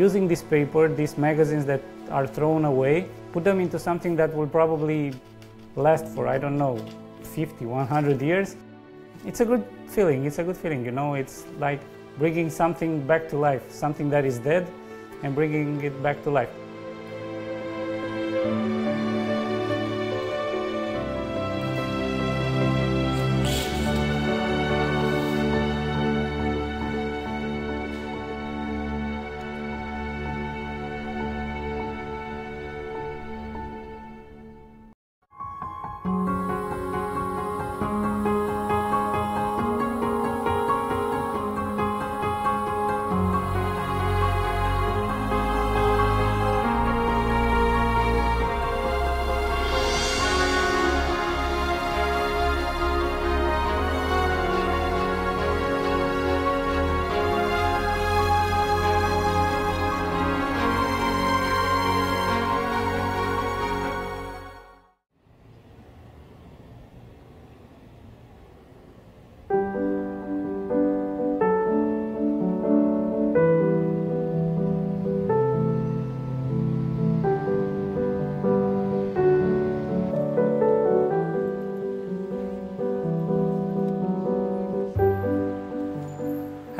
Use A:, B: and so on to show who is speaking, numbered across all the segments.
A: using this paper, these magazines that are thrown away, put them into something that will probably last for, I don't know, 50, 100 years. It's a good feeling, you know, it's like bringing something back to life, something that is dead and bringing it back to life.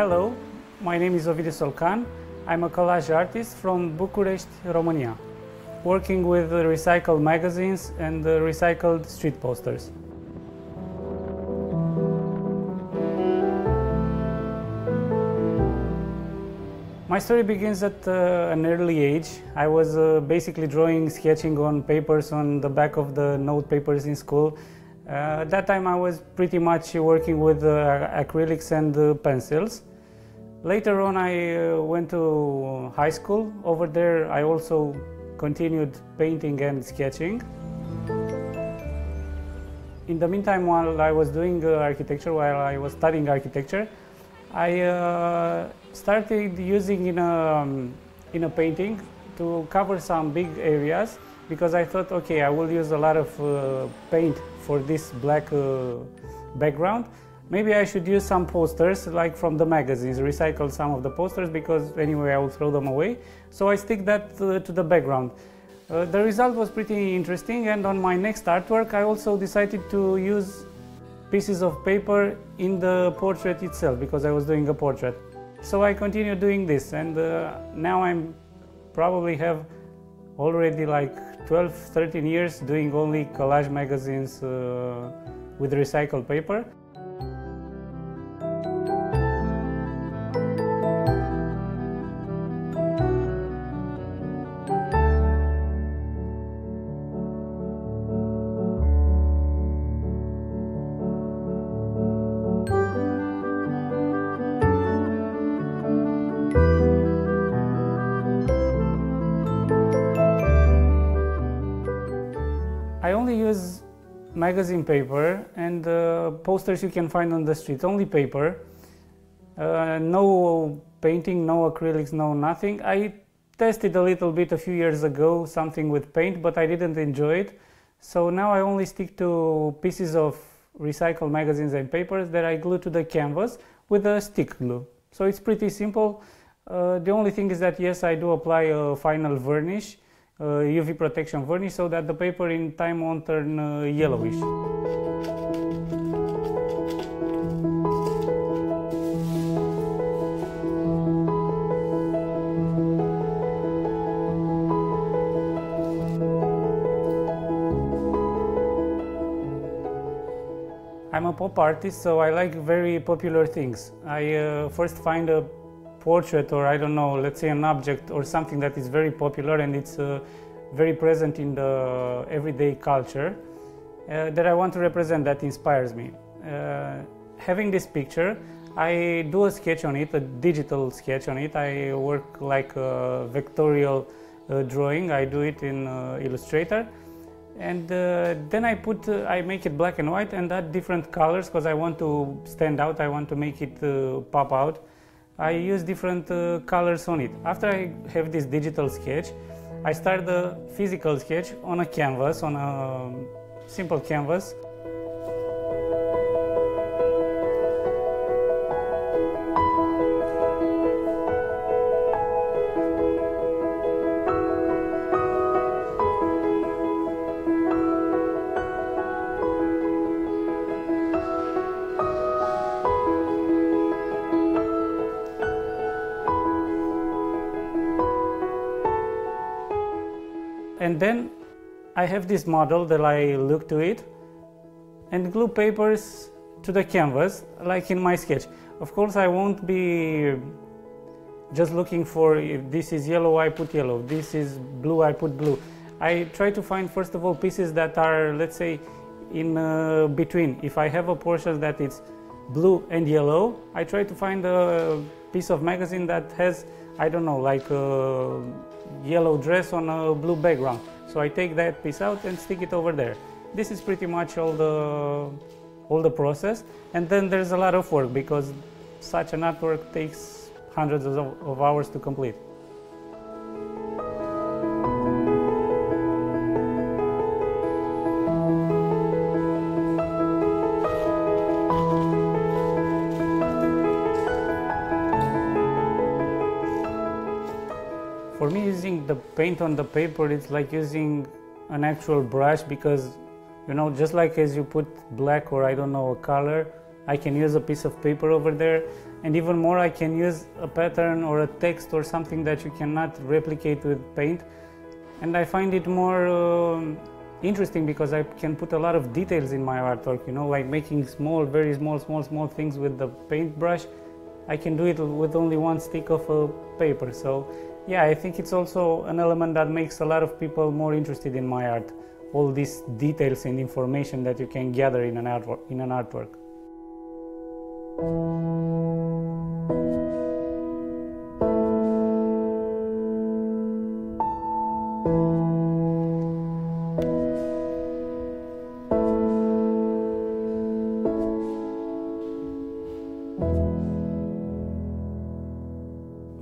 A: Hello, my name is Ovidiu Solcan. I'm a collage artist from Bucharest, Romania, working with recycled magazines and recycled street posters. My story begins at an early age. I was basically sketching on papers on the back of the note papers in school. At that time I was pretty much working with acrylics and pencils. Later on I went to high school. Over there I also continued painting and sketching. In the meantime, while I was doing architecture, while I was studying architecture, I started using in a painting to cover some big areas, because I thought, okay, I will use a lot of paint for this black background. Maybe I should use some posters like from the magazines, recycle some of the posters, because anyway I will throw them away. So I stick that to the background. The result was pretty interesting, and on my next artwork I also decided to use pieces of paper in the portrait itself, because I was doing a portrait. So I continued doing this, and now I'm probably have already like 12-13 years doing only collage magazines with recycled paper. I only use magazine paper and posters you can find on the street, only paper. No painting, no acrylics, no nothing. I tested a little bit a few years ago, something with paint, but I didn't enjoy it. So now I only stick to pieces of recycled magazines and papers that I glue to the canvas with a stick glue. So it's pretty simple. The only thing is that yes, I do apply a final varnish, UV protection varnish, so that the paper in time won't turn yellowish. I'm a pop artist, so I like very popular things. I first find a portrait, or I don't know, let's say an object or something that is very popular and it's very present in the everyday culture that I want to represent, that inspires me. Having this picture, I do a sketch on it, a digital sketch on it. I work like a vectorial drawing. I do it in Illustrator, and then I make it black and white and add different colors, because I want to stand out, I want to make it pop out. I use different colors on it. After I have this digital sketch, I start the physical sketch on a canvas, on a simple canvas. and then I have this model that I look to it and glue papers to the canvas, like in my sketch. Of course, I won't be just looking for, if this is yellow, I put yellow, this is blue, I put blue. I try to find, first of all, pieces that are, let's say, in between. If I have a portion that is blue and yellow, I try to find a piece of magazine that has, I don't know, like a yellow dress on a blue background. So I take that piece out and stick it over there. This is pretty much all the process. And then there's a lot of work, because such an artwork takes hundreds of hours to complete. For me, using the paint on the paper, it's like using an actual brush, because, you know, just like as you put black or I don't know, a color, I can use a piece of paper over there, and even more, I can use a pattern or a text or something that you cannot replicate with paint. And I find it more interesting, because I can put a lot of details in my artwork, you know, like making small, very small things with the paintbrush. I can do it with only one stick of paper. So yeah, I think it's also an element that makes a lot of people more interested in my art. All these details and information that you can gather in an artwork.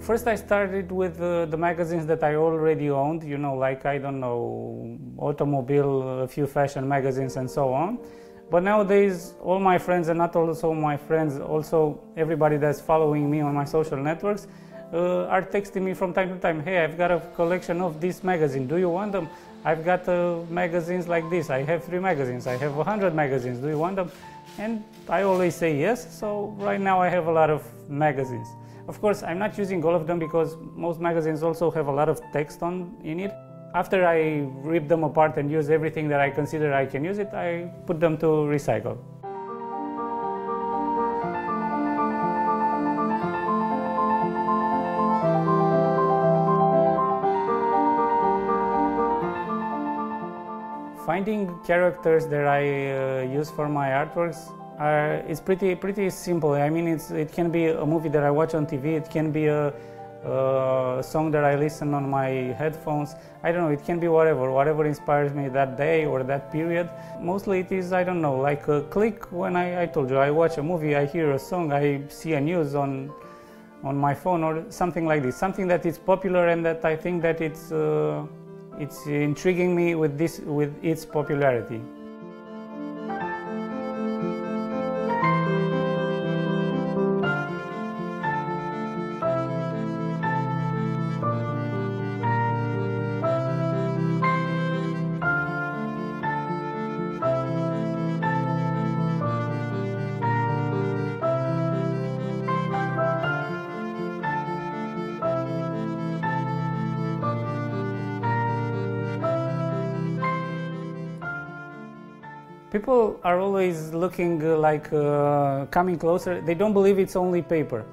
A: First, I started with the magazines that I already owned, you know, like, I don't know, automobile, a few fashion magazines and so on. But nowadays, all my friends, and not also my friends, also everybody that's following me on my social networks, are texting me from time to time, hey, I've got a collection of this magazine, do you want them? I've got magazines like this, I have 3 magazines, I have 100 magazines, do you want them? And I always say yes, so right now I have a lot of magazines. Of course, I'm not using all of them, because most magazines also have a lot of text in it. After I rip them apart and use everything that I consider I can use it, I put them to recycle. Finding characters that I use for my artworks is pretty simple. I mean, it can be a movie that I watch on TV, it can be a song that I listen on my headphones. I don't know, it can be whatever inspires me that day or that period. Mostly it is, I don't know, like a click when I told you, I watch a movie, I hear a song, I see a news on my phone or something like this. Something that is popular and that I think that it's intriguing me with its popularity. People are always looking coming closer. They don't believe it's only paper.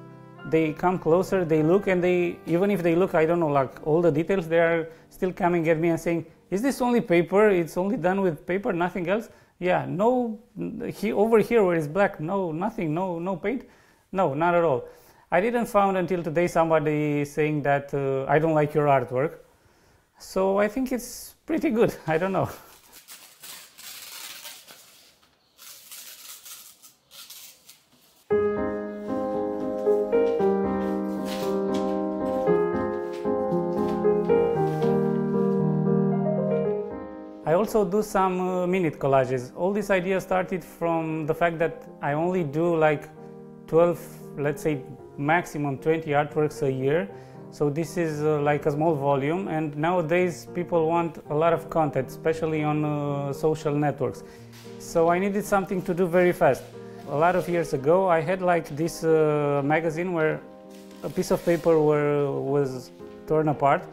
A: They come closer, they look, and even if they look, I don't know, like all the details, they are still coming at me and saying, is this only paper? It's only done with paper, nothing else? Yeah, no, over here where it's black, no, nothing, no paint? No, not at all. I didn't find until today somebody saying that I don't like your artwork. So I think it's pretty good, I don't know. I also do some minute collages. All this idea started from the fact that I only do like 12, let's say maximum 20 artworks a year. So this is like a small volume, and nowadays people want a lot of content, especially on social networks. So I needed something to do very fast. A lot of years ago I had like this magazine where a piece of paper was torn apart,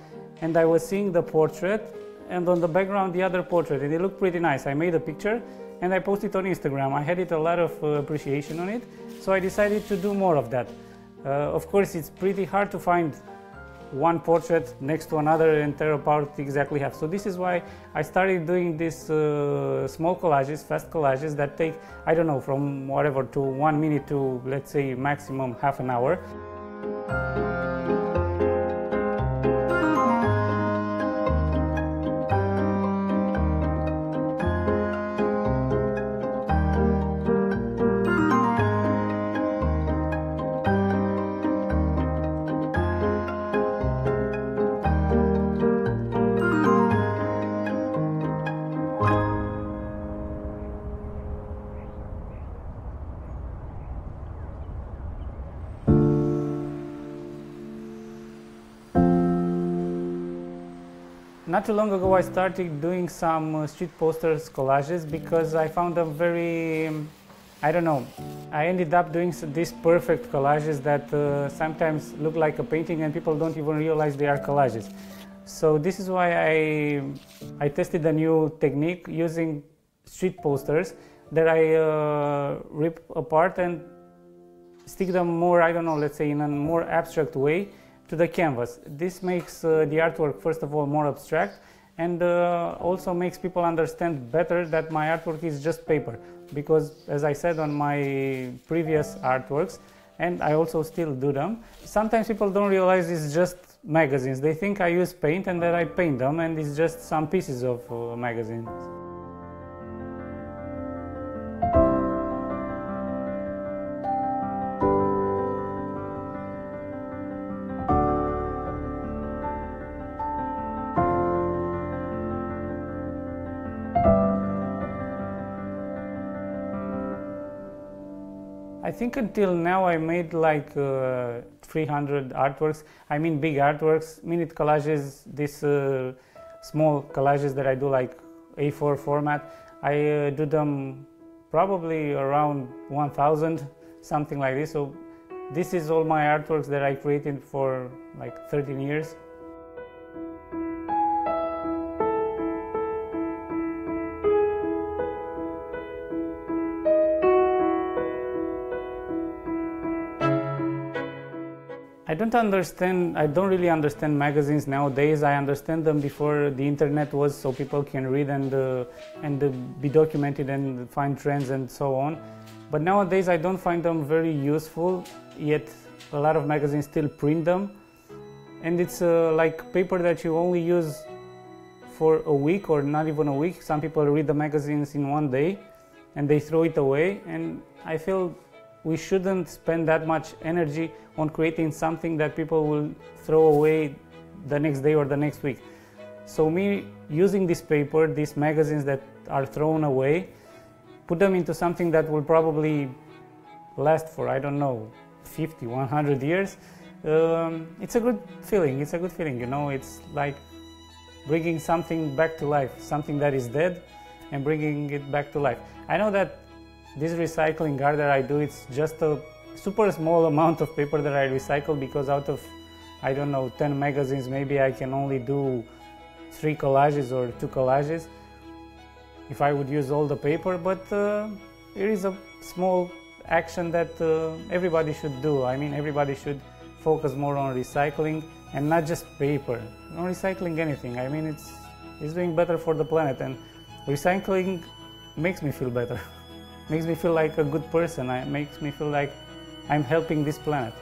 A: and I was seeing the portrait and on the background the other portrait, and it looked pretty nice. I made a picture and I posted it on Instagram. I had a lot of appreciation on it, so I decided to do more of that. Of course, it's pretty hard to find one portrait next to another and tear apart exactly half. So this is why I started doing these small collages, fast collages that take, I don't know, from whatever to 1 minute to, let's say, maximum half an hour. Not too long ago I started doing some street posters collages because I found them very, I don't know, I ended up doing these perfect collages that sometimes look like a painting and people don't even realize they are collages. So this is why I tested a new technique using street posters that I rip apart and stick them more, I don't know, let's say in a more abstract way to the canvas. This makes the artwork, first of all, more abstract, and also makes people understand better that my artwork is just paper. Because, as I said on my previous artworks, and I also still do them, sometimes people don't realize it's just magazines. They think I use paint and that I paint them, and it's just some pieces of magazines. I think until now I made like 300 artworks. I mean big artworks, minute collages, these small collages that I do like A4 format. I do them probably around 1000, something like this. So this is all my artworks that I created for like 13 years. I don't really understand magazines nowadays. I understand them before the internet was, so people can read and be documented and find trends and so on. But nowadays I don't find them very useful, yet a lot of magazines still print them. And it's like paper that you only use for a week or not even a week. Some people read the magazines in one day and they throw it away, and I feel we shouldn't spend that much energy on creating something that people will throw away the next day or the next week. So me using this paper, these magazines that are thrown away, put them into something that will probably last for, I don't know, 50, 100 years, it's a good feeling. It's a good feeling, you know. It's like bringing something back to life, something that is dead and bringing it back to life. I know that this recycling art that I do, it's just a super small amount of paper that I recycle, because out of, I don't know, 10 magazines, maybe I can only do 3 collages or 2 collages if I would use all the paper. But it is a small action that everybody should do. I mean, everybody should focus more on recycling and not just paper, not recycling anything. I mean, it's doing better for the planet, and recycling makes me feel better. Makes me feel like a good person. It makes me feel like I'm helping this planet.